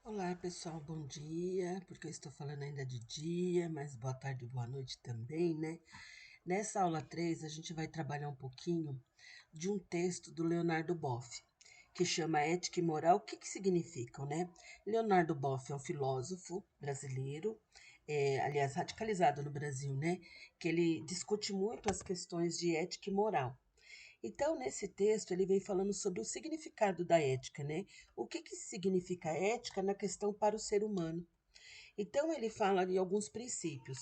Olá, pessoal, bom dia, porque eu estou falando ainda de dia, mas boa tarde, boa noite também, né? Nessa aula 3, a gente vai trabalhar um pouquinho de um texto do Leonardo Boff, que chama Ética e Moral. O que que significam, né? Leonardo Boff é um filósofo brasileiro, aliás, radicalizado no Brasil, né? Que ele discute muito as questões de ética e moral. Então, nesse texto, ele vem falando sobre o significado da ética, né? O que que significa ética na questão para o ser humano. Então, ele fala de alguns princípios.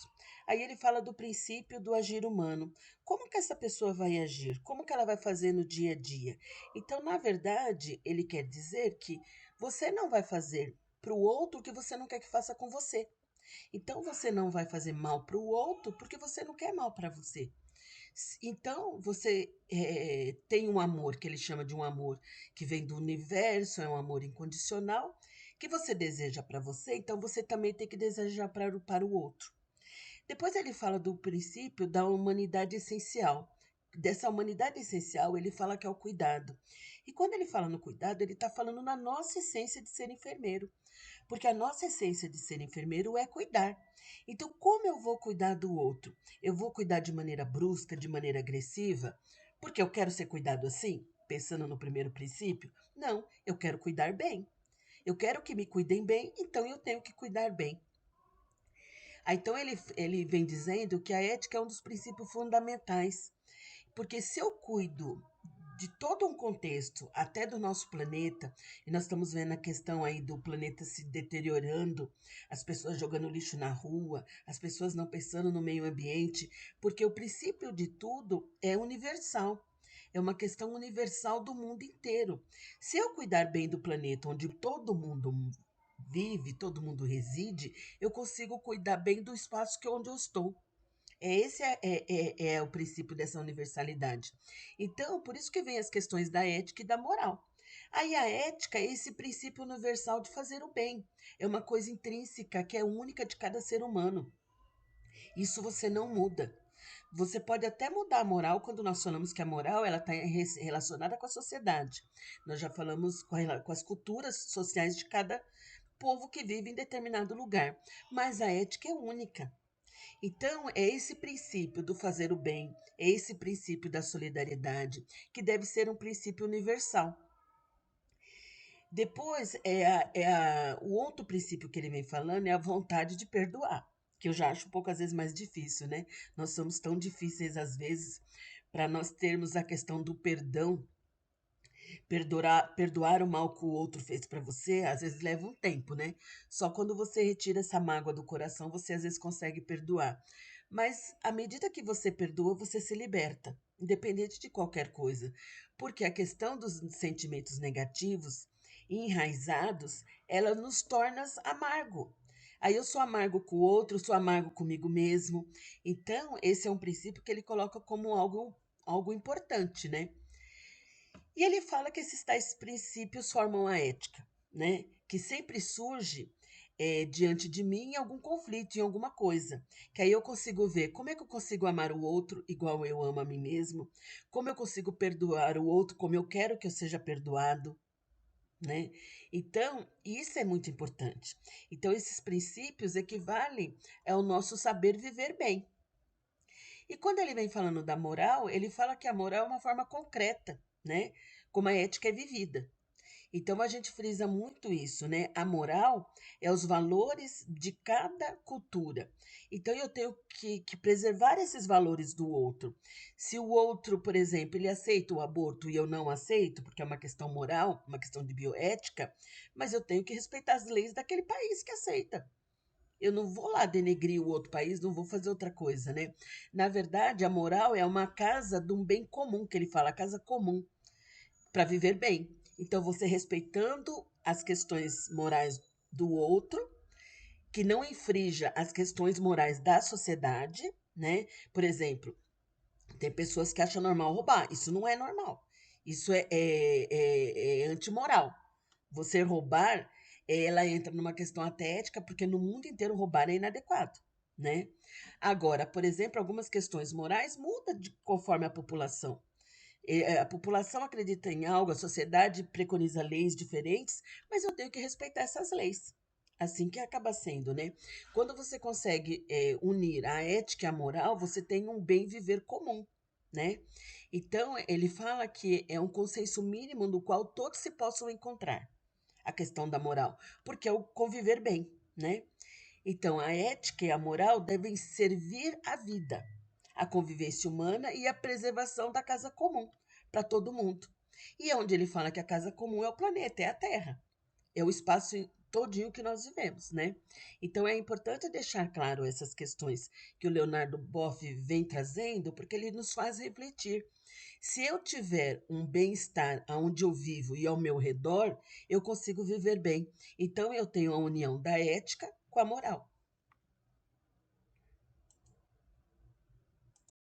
Aí ele fala do princípio do agir humano. Como que essa pessoa vai agir? Como que ela vai fazer no dia a dia? Então, na verdade, ele quer dizer que você não vai fazer para o outro o que você não quer que faça com você. Então, você não vai fazer mal para o outro porque você não quer mal para você. Então, você tem um amor que ele chama de um amor que vem do universo, é um amor incondicional, que você deseja para você, então você também tem que desejar para o outro. Depois ele fala do princípio da humanidade essencial. Dessa humanidade essencial, ele fala que é o cuidado. E quando ele fala no cuidado, ele está falando na nossa essência de ser enfermeiro. Porque a nossa essência de ser enfermeiro é cuidar. Então, como eu vou cuidar do outro? Eu vou cuidar de maneira brusca, de maneira agressiva? Porque eu quero ser cuidado assim? Pensando no primeiro princípio? Não, eu quero cuidar bem. Eu quero que me cuidem bem, então eu tenho que cuidar bem. Então ele vem dizendo que a ética é um dos princípios fundamentais. Porque se eu cuido de todo um contexto, até do nosso planeta, e nós estamos vendo a questão aí do planeta se deteriorando, as pessoas jogando lixo na rua, as pessoas não pensando no meio ambiente, porque o princípio de tudo é universal. É uma questão universal do mundo inteiro. Se eu cuidar bem do planeta onde todo mundo vive, todo mundo reside, eu consigo cuidar bem do espaço onde eu estou. Esse é o princípio dessa universalidade. Então, por isso que vem as questões da ética e da moral. Aí a ética é esse princípio universal de fazer o bem. É uma coisa intrínseca que é única de cada ser humano. Isso você não muda. Você pode até mudar a moral quando nós falamos que a moral ela está relacionada com a sociedade. Nós já falamos com as culturas sociais de cada povo que vive em determinado lugar. Mas a ética é única. Então, é esse princípio do fazer o bem, é esse princípio da solidariedade, que deve ser um princípio universal. Depois, o outro princípio que ele vem falando é a vontade de perdoar, que eu já acho um pouco, às vezes, mais difícil, né? Nós somos tão difíceis, às vezes, para nós termos a questão do perdão. Perdoar o mal que o outro fez para você, às vezes leva um tempo, né? Só quando você retira essa mágoa do coração, você às vezes consegue perdoar. Mas à medida que você perdoa, você se liberta, independente de qualquer coisa. Porque a questão dos sentimentos negativos enraizados, ela nos torna amargo. Aí eu sou amargo com o outro, sou amargo comigo mesmo. Então, esse é um princípio que ele coloca como algo importante, né? E ele fala que esses tais princípios formam a ética, né? Que sempre surge diante de mim em algum conflito, em alguma coisa. Que aí eu consigo ver como é que eu consigo amar o outro igual eu amo a mim mesmo, como eu consigo perdoar o outro como eu quero que eu seja perdoado, né? Então, isso é muito importante. Então, esses princípios equivalem ao nosso saber viver bem. E quando ele vem falando da moral, ele fala que a moral é uma forma concreta, né? Como a ética é vivida. Então a gente frisa muito isso, né? A moral é os valores de cada cultura. Então eu tenho que preservar esses valores do outro. Se o outro, por exemplo, ele aceita o aborto e eu não aceito, porque é uma questão moral, uma questão de bioética, mas eu tenho que respeitar as leis daquele país que aceita. Eu não vou lá denegrir o outro país, não vou fazer outra coisa, né? Na verdade, a moral é uma casa de um bem comum, que ele fala, casa comum, para viver bem. Então, você respeitando as questões morais do outro, que não infrinja as questões morais da sociedade, né? Por exemplo, tem pessoas que acham normal roubar. Isso não é normal. Isso é antimoral. Você roubar, ela entra numa questão até ética, porque no mundo inteiro roubar é inadequado, né? Agora, por exemplo, algumas questões morais mudam conforme a população. A população acredita em algo, a sociedade preconiza leis diferentes, mas eu tenho que respeitar essas leis. Assim que acaba sendo, né? Quando você consegue unir a ética e a moral, você tem um bem viver comum, né? Então, ele fala que é um consenso mínimo no qual todos se possam encontrar, a questão da moral, porque é o conviver bem, né? Então, a ética e a moral devem servir à vida, à convivência humana e à preservação da casa comum para todo mundo. E é onde ele fala que a casa comum é o planeta, é a Terra, é o espaço todinho que nós vivemos, né? Então é importante deixar claro essas questões que o Leonardo Boff vem trazendo, porque ele nos faz refletir. Se eu tiver um bem-estar aonde eu vivo e ao meu redor, eu consigo viver bem. Então eu tenho a união da ética com a moral.